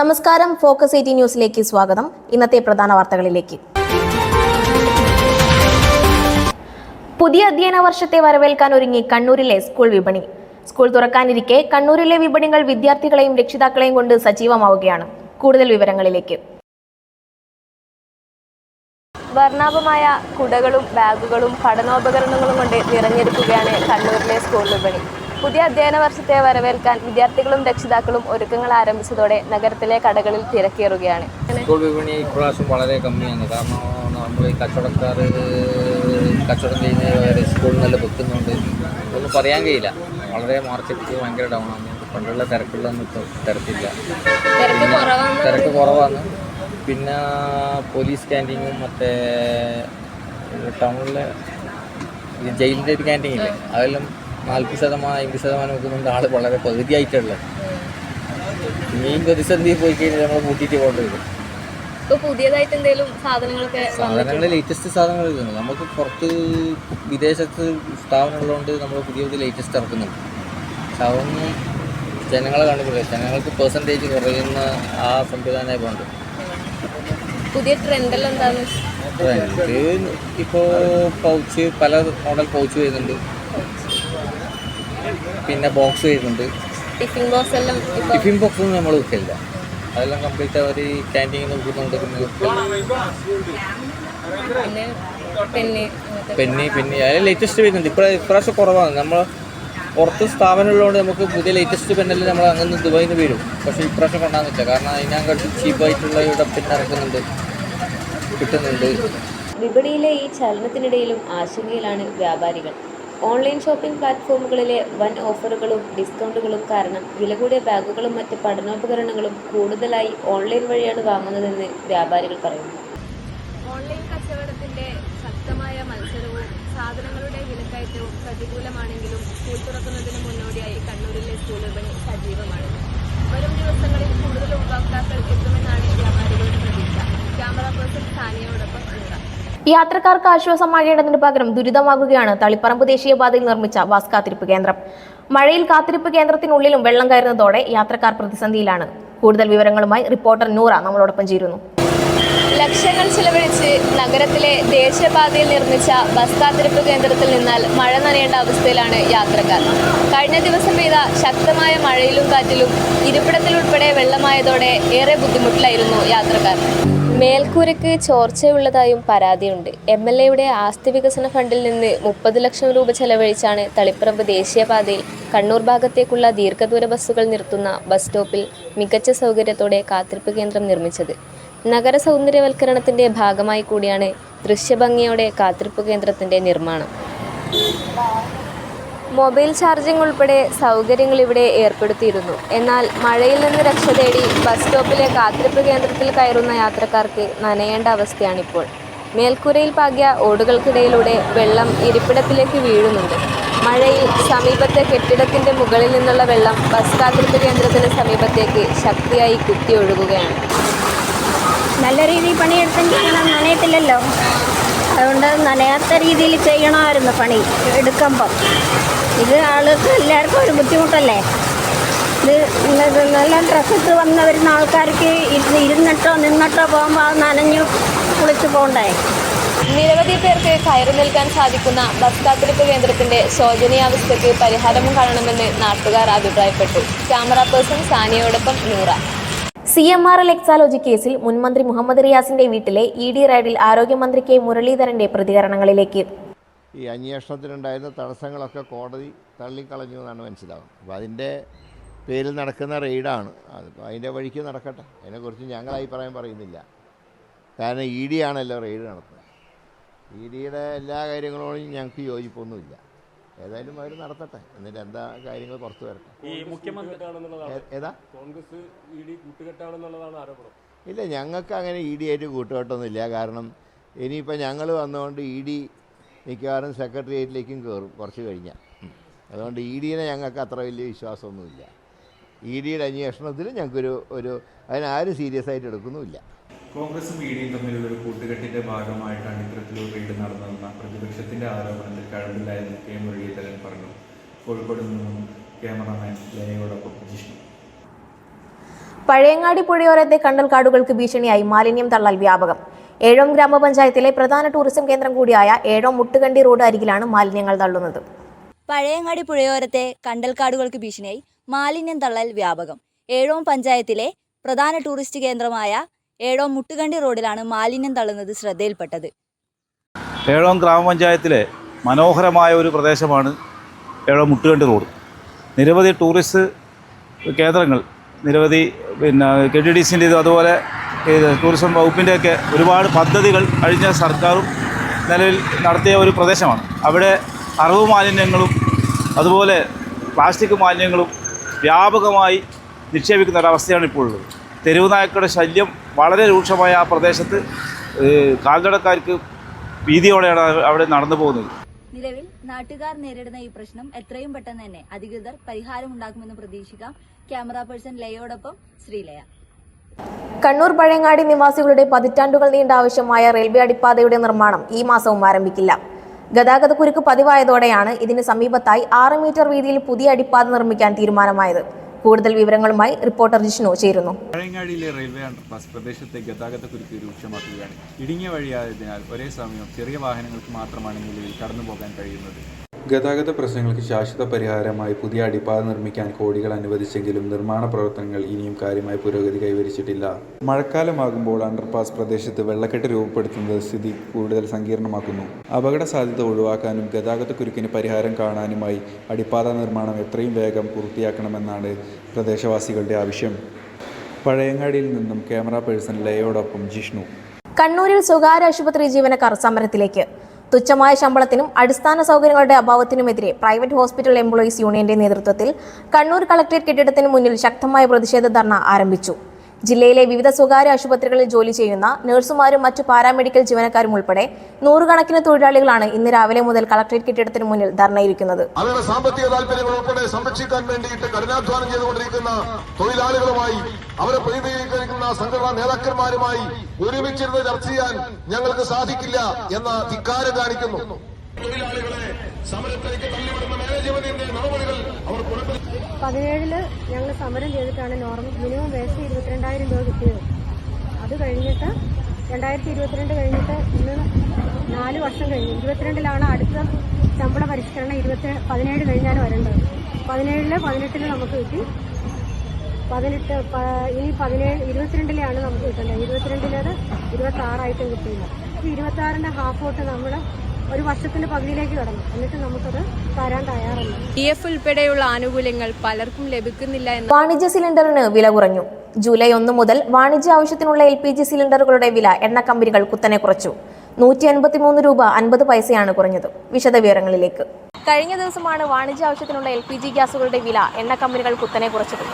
നമസ്കാരം, ഫോക്കസ് 18 ന്യൂസിലേക്ക് സ്വാഗതം. ഇന്നത്തെ പ്രധാന വാർത്തകളിലേക്ക്. പുതിയ അധ്യയന വർഷത്തെ വരവേൽക്കാൻ ഒരുങ്ങി കണ്ണൂരിലെ സ്കൂൾ വിപണി. സ്കൂൾ തുറക്കാനിരിക്കെ കണ്ണൂരിലെ വിപണികൾ വിദ്യാർത്ഥികളെയും രക്ഷിതാക്കളെയും കൊണ്ട് സജീവമാവുകയാണ്. കൂടുതൽ വിവരങ്ങളിലേക്ക്. വർണ്ണാഭമായ കുടകളും ബാഗുകളും പഠനോപകരണങ്ങളും കൊണ്ട് നിറഞ്ഞിരിക്കുകയാണ് കണ്ണൂരിലെ സ്കൂൾ വിപണി. പുതിയ അധ്യയന വർഷത്തെ വരവേൽക്കാൻ വിദ്യാർത്ഥികളും രക്ഷിതാക്കളും ഒരുക്കങ്ങൾ ആരംഭിച്ചതോടെ നഗരത്തിലെ കടകളിൽ തിരക്കേറുകയാണ്. സ്കൂൾ വിപണി ഇപ്രാവശ്യം വളരെ കമ്മിയാണ്. കാരണം നമ്മൾ ഈ കച്ചവടക്കാർ കച്ചവടം ചെയ്യുന്ന സ്കൂളിൽ നല്ല വെക്കുന്നുണ്ട്. ഒന്നും പറയാൻ കഴിയില്ല. വളരെ മാർക്കറ്റ് ഭയങ്കര ഡൗൺ ആണ്. പണ്ടുള്ള തിരക്കുള്ളൊന്നും ഇപ്പോൾ തിരക്കില്ല, തിരക്ക് കുറവാണ്. പിന്നെ പോലീസ് ക്യാൻറ്റീനും മറ്റേ ടൗണിലെ ജയിലിൻ്റെ ഒരു ക്യാൻറ്റീൻ ഇല്ലേ, അതെല്ലാം 40% വെക്കുന്നുണ്ട്. ആൾ വളരെ പകുതിയായിട്ടുള്ളത്. ഇനിയും പ്രതിസന്ധി പോയി കഴിഞ്ഞാൽ നമ്മൾ കൂട്ടിയിട്ട് പോകേണ്ടി വരും. പുതിയതായിട്ട് എന്തെങ്കിലും സാധനങ്ങൾ ലേറ്റസ്റ്റ് സാധനങ്ങൾ കിട്ടുന്നു. നമുക്ക് പുറത്ത് വിദേശത്ത് സ്ഥാപനമുള്ളതുകൊണ്ട് നമ്മൾ പുതിയ ലേറ്റസ്റ്റ് ഇറക്കുന്നുണ്ട്. പക്ഷെ അതൊന്നും ജനങ്ങളെ കണ്ടുപിടിക്കുക, ജനങ്ങൾക്ക് പെർസെൻറ്റേജ് കുറയുന്ന ആ സംവിധാനമായി പോകുന്നുണ്ട്. പുതിയ ട്രെൻഡെല്ലാം എന്താണ്? ട്രെൻഡ് ഇപ്പോൾ പൗച്ച്, പല മോഡൽ പൗച്ച് വരുന്നുണ്ട്. പിന്നെ ബോക്സ് വരുന്നുണ്ട്. ടിഫിൻ ബോക്സ് ഒന്നും നമ്മൾ വിൽക്കില്ല. അതെല്ലാം കംപ്ലീറ്റ് അവർ ക്യാൻറ്റീനിൽ നോക്കുന്നുണ്ട്. പെന്നി അതെല്ലാം ലേറ്റസ്റ്റ് വരുന്നുണ്ട്. ഇപ്രാവശ്യം കുറവാണ്. നമ്മൾ പുറത്ത് സ്ഥാപനമുള്ളതുകൊണ്ട് നമുക്ക് പുതിയ ലേറ്റസ്റ്റ് പെന്നെല്ലാം നമ്മൾ അങ്ങനെ ദുബായിൽ നിന്ന് വരും. പക്ഷേ ഇപ്രാവശ്യം കൊണ്ടാകുന്നില്ല. കാരണം അതിനകത്ത് ചീപ്പായിട്ടുള്ള ഇവിടെ പിന്നെ ഇറക്കുന്നുണ്ട്, കിട്ടുന്നുണ്ട്. വിപണിയിലെ ഈ ചലനത്തിനിടയിലും ആശങ്കയിലാണ് വ്യാപാരികൾ. ഓൺലൈൻ ഷോപ്പിംഗ് പ്ലാറ്റ്ഫോമുകളിലെ വൻ ഓഫറുകളും ഡിസ്കൗണ്ടുകളും കാരണം വില കൂടിയ ബാഗുകളും മറ്റ് പഠനോപകരണങ്ങളും കൂടുതലായി ഓൺലൈൻ വഴിയാണ് വാങ്ങുന്നതെന്ന് വ്യാപാരികൾ പറയുന്നു. ഓൺലൈൻ കച്ചവടത്തിന്റെ ശക്തമായ മത്സരവും സാധനങ്ങളുടെ വിലക്കയറ്റവും പ്രതികൂലമാണെങ്കിലും സ്കൂൾ തുറക്കുന്നതിന് മുന്നോടിയായി കണ്ണൂരിലെ സ്കൂൾ വിപണി സജീവമാണ്. വരും ദിവസങ്ങളിൽ കൂടുതൽ ഉപഭോക്താക്കൾ എത്തുമെന്നാണ് വ്യാപാരികളുടെ പ്രതീക്ഷ. ക്യാമറ പേഴ്സൺ സാനിയോടൊപ്പം നൂറ. യാത്രക്കാർക്ക് ആശ്വാസമാകേണ്ടതിന് പകരം ദുരിതമാകുകയാണ് തളിപ്പറമ്പ് ദേശീയപാതയിൽ നിർമ്മിച്ച ബസ് കാത്തിരിപ്പ് കേന്ദ്രം. മഴയിൽ കാത്തിരിപ്പ് കേന്ദ്രത്തിനുള്ളിലും വെള്ളം കയറുന്നതോടെ യാത്രക്കാർ പ്രതിസന്ധിയിലാണ്. കൂടുതൽ വിവരങ്ങളുമായി റിപ്പോർട്ടർ നൂറ നമ്മളോടൊപ്പം ചേരുന്നു. ലക്ഷങ്ങൾ ചെലവഴിച്ച് നഗരത്തിലെ ദേശീയപാതയിൽ നിർമ്മിച്ച ബസ് കാത്തിരിപ്പ് കേന്ദ്രത്തിൽ നിന്നാൽ മഴ നനയേണ്ട അവസ്ഥയിലാണ് യാത്രക്കാർ. കഴിഞ്ഞ ദിവസം പെയ്ത ശക്തമായ മഴയിലും കാറ്റിലും ഇരിപ്പിടത്തിലുൾപ്പെടെ വെള്ളമായതോടെ ഏറെ ബുദ്ധിമുട്ടിലായിരുന്നു യാത്രക്കാർ. മേൽക്കൂരയ്ക്ക് ചോർച്ചയുള്ളതായും പരാതിയുണ്ട്. MLAയുടെ ആസ്തി വികസന ഫണ്ടിൽ നിന്ന് 30 ലക്ഷം രൂപ ചെലവഴിച്ചാണ് തളിപ്പറമ്പ് ദേശീയപാതയിൽ കണ്ണൂർ ഭാഗത്തേക്കുള്ള ദീർഘദൂര ബസ്സുകൾ നിർത്തുന്ന ബസ് സ്റ്റോപ്പിൽ മികച്ച സൗകര്യത്തോടെ കാത്തിരിപ്പ് കേന്ദ്രം നിർമ്മിച്ചത്. നഗര സൗന്ദര്യവൽക്കരണത്തിന്റെ ഭാഗമായി കൂടിയാണ് ദൃശ്യഭംഗിയോടെ കാത്തിരിപ്പ് കേന്ദ്രത്തിന്റെ നിർമ്മാണം. മൊബൈൽ ചാർജിംഗ് ഉൾപ്പെടെ സൗകര്യങ്ങൾ ഇവിടെ ഏർപ്പെടുത്തിയിരുന്നു. എന്നാൽ മഴയിൽ നിന്ന് രക്ഷ തേടി ബസ് സ്റ്റോപ്പിലെ കാത്തിരിപ്പ് കേന്ദ്രത്തിൽ കയറുന്ന യാത്രക്കാർക്ക് നനയേണ്ട അവസ്ഥയാണിപ്പോൾ. മേൽക്കൂരയിൽ പാകിയ ഓടുകൾക്കിടയിലൂടെ വെള്ളം ഇരിപ്പിടത്തിലേക്ക് വീഴുന്നുണ്ട്. മഴയിൽ സമീപത്തെ കെട്ടിടത്തിന്റെ മുകളിൽ നിന്നുള്ള വെള്ളം ബസ് കാത്തിരിപ്പ് കേന്ദ്രത്തിന് സമീപത്തേക്ക് ശക്തിയായി കുത്തി ഒഴുകുകയാണ്. നല്ല രീതിയിൽ പണിയെടുത്തെങ്കിൽ അങ്ങനെ നനയത്തില്ലല്ലോ. അതുകൊണ്ട് നനയാത്ത രീതിയിൽ ചെയ്യണമായിരുന്നു പണി എടുക്കുമ്പം. ഇത് ആൾക്ക് എല്ലാവർക്കും ഒരു ബുദ്ധിമുട്ടല്ലേ. ഇത് നല്ല ഡ്രസ്സിട്ട് വന്ന് വരുന്ന ആൾക്കാർക്ക് ഇരുന്നിട്ടോ നിന്നിട്ടോ പോകുമ്പോൾ അത് നനഞ്ഞു കുളിച്ച് പോകണ്ടേ. നിരവധി പേർക്ക് കയറി നിൽക്കാൻ സാധിക്കുന്ന ബസ് കാത്തിരിപ്പ് കേന്ദ്രത്തിന്റെ ശോചനീയാവസ്ഥയ്ക്ക് പരിഹാരം കാണണമെന്ന് നാട്ടുകാർ അഭിപ്രായപ്പെട്ടു. ക്യാമറ പേഴ്സൺ സാനിയോടൊപ്പം നൂറ. CMRL എക്സാലോജി കേസിൽ മുൻമന്ത്രി മുഹമ്മദ് റിയാസിന്റെ വീട്ടിലെ ED റെയ്ഡിൽ ആരോഗ്യമന്ത്രി K മുരളീധരന്റെ പ്രതികരണങ്ങളിലേക്ക്. ഈ അന്വേഷണത്തിനുണ്ടായിരുന്ന തടസ്സങ്ങളൊക്കെ കോടതി തള്ളിക്കളഞ്ഞു എന്നാണ് മനസ്സിലാവുന്നത്. അപ്പോൾ അതിൻ്റെ പേരിൽ നടക്കുന്ന റെയ്ഡാണ്. അതിപ്പോൾ അതിൻ്റെ വഴിക്ക് നടക്കട്ടെ. അതിനെക്കുറിച്ച് ഞങ്ങൾ അഭിപ്രായം പറയുന്നില്ല. കാരണം ED ആണല്ലോ റെയ്ഡ് നടത്തുന്നത്. EDയുടെ എല്ലാ കാര്യങ്ങളോടും ഞങ്ങൾക്ക് യോജിപ്പൊന്നുമില്ല. ഏതായാലും അവർ നടത്തട്ടെ. എന്നിട്ട് എന്താ കാര്യങ്ങൾ പുറത്തു വരട്ടെ. ഇല്ല, ഞങ്ങൾക്ക് അങ്ങനെ ED ആയിട്ട് കൂട്ടുകെട്ടൊന്നുമില്ല. കാരണം ഇനിയിപ്പോൾ ഞങ്ങൾ വന്നുകൊണ്ട് ED മിക്കവാറും സെക്രട്ടേറിയറ്റിലേക്കും കയറും കുറച്ച് കഴിഞ്ഞാൽ. അതുകൊണ്ട് EDനെ ഞങ്ങൾക്ക് അത്ര വലിയ വിശ്വാസമൊന്നുമില്ല. EDയുടെ അന്വേഷണത്തിൽ ഞങ്ങൾക്കൊരു അതിനാരും സീരിയസ് ആയിട്ട് എടുക്കുന്നുമില്ല. കോൺഗ്രസും EDയും തമ്മിലുള്ള ഒരു കൂട്ടുകെട്ടിന്റെ ഭാഗമായിട്ടാണ് ഇത്തരത്തിലൊരു റെയ്ഡ് നടന്നതെന്ന പ്രതിപക്ഷത്തിന്റെ ആരോപണത്തിൽ കഴമ്പില്ലായെന്ന് K മുരളീധരൻ പറഞ്ഞു. കോഴിക്കോട് നിന്നും ക്യാമറാമാൻ ലനയോടൊപ്പം ജിഷ്ണു. പഴയങ്ങാടി പുഴയോരത്തെ കണ്ടൽക്കാടുകൾക്ക് ഭീഷണിയായി മാലിന്യം തള്ളൽ വ്യാപകം. ഏഴോം ഗ്രാമപഞ്ചായത്തിലെ പ്രധാന ടൂറിസം കേന്ദ്രം കൂടിയായ ഏഴോം മുട്ടുകണ്ടി റോഡ് അരികിലാണ് മാലിന്യങ്ങൾ തള്ളുന്നത്. പഴയങ്ങാടി പുഴയോരത്തെ കണ്ടൽക്കാടുകൾക്ക് ഭീഷണിയായി മാലിന്യം തള്ളൽ വ്യാപകം. ഏഴോം പഞ്ചായത്തിലെ പ്രധാന ടൂറിസ്റ്റ് കേന്ദ്രമായ ഏഴോം മുട്ടുകണ്ടി റോഡിലാണ് മാലിന്യം തള്ളുന്നത് ശ്രദ്ധയിൽപ്പെട്ടത്. ഏഴോം ഗ്രാമപഞ്ചായത്തിലെ മനോഹരമായ ഒരു പ്രദേശമാണ് ഏഴോം മുട്ടുകണ്ടി റോഡ്. നിരവധി ടൂറിസ്റ്റ് കേന്ദ്രങ്ങൾ, നിരവധി KTDCൻ്റെതും അതുപോലെ ടൂറിസം വകുപ്പിൻ്റെയൊക്കെ ഒരുപാട് പദ്ധതികൾ കഴിഞ്ഞ സർക്കാരും നിലവിൽ നടത്തിയ ഒരു പ്രദേശമാണ്. അവിടെ അറിവ് മാലിന്യങ്ങളും അതുപോലെ പ്ലാസ്റ്റിക് മാലിന്യങ്ങളും വ്യാപകമായി നിക്ഷേപിക്കുന്ന ഒരവസ്ഥയാണ് ഇപ്പോൾ ഉള്ളത്. തെരുവ് നായ്ക്കളുടെ ശല്യം വളരെ രൂക്ഷമായ ആ പ്രദേശത്ത് കാൽനടക്കാർക്ക് ഭീതിയോടെയാണ് അവിടെ നടന്നു പോകുന്നത്. നിലവിൽ നാട്ടുകാർ നേരിടുന്ന ഈ പ്രശ്നം എത്രയും പെട്ടെന്ന് തന്നെ അധികൃതർ പരിഹാരമുണ്ടാക്കുമെന്ന് പ്രതീക്ഷിക്കാം. ക്യാമറ പേഴ്സൺ ലയോടൊപ്പം ശ്രീലയ. കണ്ണൂർ പഴയങ്ങാടി നിവാസികളുടെ പതിറ്റാണ്ടുകൾ നീണ്ട ആവശ്യമായ റെയിൽവേ അടിപ്പാതയുടെ നിർമ്മാണം ഈ മാസവും ആരംഭിക്കില്ല. ഗതാഗതക്കുരുക്ക് പതിവായതോടെയാണ് ഇതിന് സമീപത്തായി 6 മീറ്റർ വീതിയിൽ പുതിയ അടിപ്പാത നിർമ്മിക്കാൻ തീരുമാനമായത്. കൂടുതൽ വിവരങ്ങളുമായി റിപ്പോർട്ടർ ജിഷ്ണു ചേരുന്നു. പഴയങ്ങാടിയിലെ റെയിൽവേ അണ്ടർപാസ് പ്രദേശത്തെ ഗതാഗതക്കുരുക്ക് രൂക്ഷമാക്കുകയാണ്. ഇടുങ്ങിയ വഴിയായതിനാൽ ഒരേ സമയം ചെറിയ വാഹനങ്ങൾക്ക് മാത്രമാണ് നിലവിൽ കടന്നുപോകാൻ കഴിയുന്നത്. ഗതാഗത പ്രശ്നങ്ങൾക്ക് ശാശ്വത പരിഹാരമായി പുതിയ അടിപ്പാത നിർമ്മിക്കാൻ കോടികൾ അനുവദിച്ചെങ്കിലും നിർമ്മാണ പ്രവർത്തനങ്ങൾ ഇനിയും കാര്യമായി പുരോഗതി കൈവരിച്ചിട്ടില്ല. മഴക്കാലമാകുമ്പോൾ അണ്ടർപാസ് പ്രദേശത്ത് വെള്ളക്കെട്ട് രൂപപ്പെടുത്തുന്നത് സ്ഥിതി കൂടുതൽ സങ്കീർണമാക്കുന്നു. അപകട സാധ്യത ഒഴിവാക്കാനും ഗതാഗതക്കുരുക്കിന് പരിഹാരം കാണാനുമായി അടിപ്പാത നിർമ്മാണം എത്രയും വേഗം പൂർത്തിയാക്കണമെന്നാണ് പ്രദേശവാസികളുടെ ആവശ്യം. പഴയങ്ങാടിയിൽ നിന്നും ക്യാമറ പേഴ്സൺ ലയോടൊപ്പം ജിഷ്ണു. കണ്ണൂരിൽ സ്വകാര്യ ആശുപത്രി ജീവനക്കാർ സമരത്തിലേക്ക്. തുച്ഛമായ ശമ്പളത്തിനും അടിസ്ഥാന സൗകര്യങ്ങളുടെ അഭാവത്തിനുമെതിരെ പ്രൈവറ്റ് ഹോസ്പിറ്റൽ എംപ്ലോയീസ് യൂണിയന്റെ നേതൃത്വത്തിൽ കണ്ണൂർ കളക്ടറേറ്റ് കെട്ടിടത്തിന് മുന്നിൽ ശക്തമായ പ്രതിഷേധ ധർണ ആരംഭിച്ചു. ജില്ലയിലെ വിവിധ സ്വകാര്യ ആശുപത്രികളിൽ ജോലി ചെയ്യുന്ന നഴ്സുമാരും മറ്റു പാരാമെഡിക്കൽ ജീവനക്കാരും ഉൾപ്പെടെ നൂറുകണക്കിന് തൊഴിലാളികളാണ് ഇന്ന് രാവിലെ മുതൽ കളക്ടറേറ്റ് കെട്ടിടത്തിന് മുന്നിൽ ധർണയിരിക്കുന്നത്. അവരുടെ സാമ്പത്തിക താല്പര്യങ്ങൾ ഉൾപ്പെടെ സംരക്ഷിക്കാൻ വേണ്ടിയിട്ട് കഠിനാധ്വാനം ചെയ്തുകൊണ്ടിരിക്കുന്ന തൊഴിലാളികളുമായി, അവരെ പ്രതിനിധീകരിക്കുന്ന സംഘടനാ നേതാക്കന്മാരുമായി ഒരുമിച്ചിരുന്ന് ചർച്ച ചെയ്യാൻ ഞങ്ങൾക്ക് സാധിക്കില്ല എന്ന ധിക്കാരം കാണിക്കുന്നു. തൊഴിലാളികളെ സമരത്തിലേക്ക് തള്ളിവിടുന്ന മാനേജ്മെന്റിന്റെ നടപടികൾ അവർ 17 ഞങ്ങൾ സമരം ചെയ്തിട്ടാണ് മിനിമം വേസ്റ്റ് 22,000 രൂപ കിട്ടിയത്. അത് കഴിഞ്ഞിട്ട് 2022 കഴിഞ്ഞിട്ട് ഇന്ന് 4 വർഷം കഴിഞ്ഞു. 22-ലാണ് അടുത്ത ശമ്പള പരിഷ്കരണം. 17 കഴിഞ്ഞാണ് വരേണ്ടത്. 17-ല് 18-ല് നമുക്ക് കിട്ടി. 18 ഇനി 22-ലാണ് നമുക്ക് കിട്ടേണ്ടത്. 22-ലേത് 26 കിട്ടിയില്ല. ഈ 26-ന്റെ ഹാഫ് തൊട്ട് നമ്മൾ ഒരു വർഷത്തിന്റെ പകുതിയിലേക്ക് കടന്നു. എന്നിട്ട് നമുക്കത് തരാൻ തയ്യാറല്ല. DF ഉൾപ്പെടെയുള്ള ആനുകൂല്യങ്ങൾ പലർക്കും ലഭിക്കുന്നില്ല എന്ന്. വാണിജ്യ സിലിണ്ടറിന് വില കുറഞ്ഞു. ജൂലൈ 1 മുതൽ വാണിജ്യ ആവശ്യത്തിനുള്ള LPG സിലിണ്ടറുകളുടെ വില എണ്ണ കമ്പനികൾ കുത്തനെ കുറച്ചു. 153 രൂപ 50 പൈസയാണ് കുറഞ്ഞത്. വിശദവിവരങ്ങളിലേക്ക്. കഴിഞ്ഞ ദിവസമാണ് വാണിജ്യ ആവശ്യത്തിനുള്ള LPG ഗ്യാസുകളുടെ വില എണ്ണ കമ്പനികൾ കുത്തനെ കുറച്ചത്.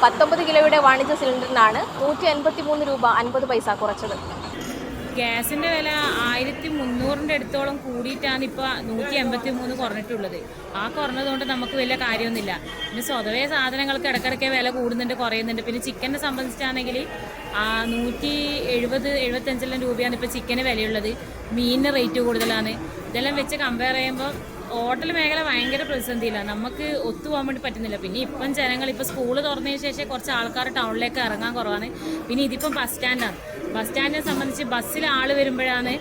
19 കിലോയുടെ വാണിജ്യ സിലിണ്ടറിനാണ് 153 രൂപ 50 പൈസ കുറച്ചത്. ഗ്യാസിൻ്റെ വില 1300-ന്റെ അടുത്തോളം കൂടിയിട്ടാണ് ഇപ്പോൾ 183 കുറഞ്ഞിട്ടുള്ളത്. ആ കുറഞ്ഞതുകൊണ്ട് നമുക്ക് വലിയ കാര്യമൊന്നുമില്ല. പിന്നെ സ്വതവേ സാധനങ്ങൾക്ക് ഇടയ്ക്കിടയ്ക്ക് വില കൂടുന്നുണ്ട്, കുറയുന്നുണ്ട്. പിന്നെ ചിക്കനെ സംബന്ധിച്ചാണെങ്കിൽ 170-75 രൂപയാണ് ഇപ്പോൾ ചിക്കന് വിലയുള്ളത്. മീനിന് റേറ്റ് കൂടുതലാണ്. ഇതെല്ലാം വെച്ച് കമ്പയർ ചെയ്യുമ്പോൾ ഹോട്ടൽ മേഖല ഭയങ്കര പ്രതിസന്ധിയിലാണ്. നമുക്ക് ഒത്തുപോകാൻ വേണ്ടി പറ്റുന്നില്ല. പിന്നെ ഇപ്പം ജനങ്ങൾ ഇപ്പോൾ സ്കൂൾ തുറന്നതിന് ശേഷം കുറച്ച് ആൾക്കാർ ടൗണിലേക്ക് ഇറങ്ങാൻ കുറവാണ്. പിന്നെ ഇതിപ്പം ബസ് സ്റ്റാൻഡാണ്. ബസ് സ്റ്റാൻഡിനെ സംബന്ധിച്ച് ബസ്സിൽ ആൾ വരുമ്പോഴാണ്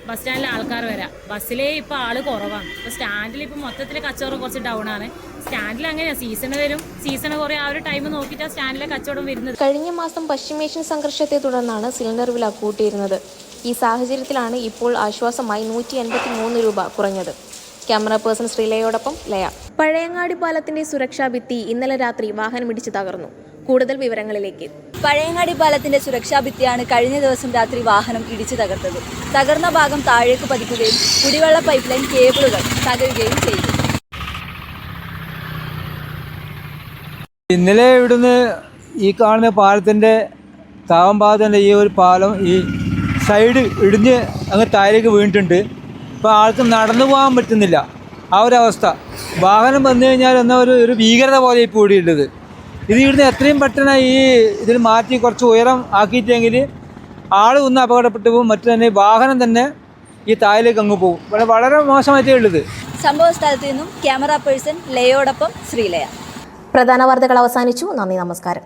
ബസ് സ്റ്റാൻഡിൽ ആൾക്കാർ വരാം. ബസ്സിലേ ഇപ്പോൾ ആൾ കുറവാണ്. ഇപ്പോൾ സ്റ്റാൻഡിൽ ഇപ്പോൾ മൊത്തത്തിൽ കച്ചവടം കുറച്ച് ഡൗൺ ആണ്. സ്റ്റാൻഡിൽ അങ്ങനെയാണ്, സീസൺ വരും, സീസൺ കുറേ ആ ഒരു ടൈം നോക്കിയിട്ടാണ് സ്റ്റാൻഡിലെ കച്ചവടം വരുന്നത്. കഴിഞ്ഞ മാസം പശ്ചിമേഷ്യൻ സംഘർഷത്തെ തുടർന്നാണ് സിലിണ്ടർ വില കൂട്ടിയിരുന്നത്. ഈ സാഹചര്യത്തിലാണ് ഇപ്പോൾ ആശ്വാസമായി 183 രൂപ കുറഞ്ഞത്. ക്യാമറ പേഴ്സൺ ശ്രീലയോടൊപ്പം ലയ. പഴയങ്ങാടി പാലത്തിന്റെ സുരക്ഷാ ഭിത്തി ഇന്നലെ രാത്രി വാഹനമിടിച്ച് തകർന്നു. കൂടുതൽ വിവരങ്ങളിലേക്ക്. പഴയങ്ങാടി പാലത്തിന്റെ സുരക്ഷാ ഭിത്തിയാണ് കഴിഞ്ഞ ദിവസം രാത്രി വാഹനം ഇടിച്ചു തകർത്തത്. തകർന്ന ഭാഗം താഴേക്ക് പതിക്കുകയും കുടിവെള്ള പൈപ്പ് ലൈൻ കേബിളുകൾ തകരുകയും ചെയ്തു. ഇന്നലെ ഇവിടുന്ന് ഈ കാണുന്ന പാലത്തിൻ്റെ താവംഭാഗത്തിൻ്റെ ഈ ഒരു പാലം ഈ സൈഡ് ഇടിഞ്ഞ് അങ്ങ് താഴേക്ക് വീണിട്ടുണ്ട്. ഇപ്പോൾ ആൾക്ക് നടന്നു പോകാൻ പറ്റുന്നില്ല. ആ ഒരവസ്ഥ. വാഹനം വന്നു കഴിഞ്ഞാൽ എന്നാൽ ഒരു ഭീകരത പോലെ ഇപ്പോൾ ഇവിടെയുള്ളത്. ഇത് ഇവിടുന്ന് എത്രയും പെട്ടെന്ന് ഇതിൽ മാറ്റി കുറച്ച് ഉയരം ആക്കിയിട്ടെങ്കിൽ ആൾ ഒന്ന് അപകടപ്പെട്ടു പോകും. മറ്റു തന്നെ വാഹനം തന്നെ ഈ താഴേക്ക് അങ്ങ് പോകും. വളരെ മോശമായിട്ടേ ഉള്ളത്. സംഭവ സ്ഥലത്ത് നിന്നും ക്യാമറ പേഴ്സൺ ലയോടൊപ്പം ശ്രീലയ. പ്രധാന വാർത്തകൾ അവസാനിച്ചു. നന്ദി, നമസ്കാരം.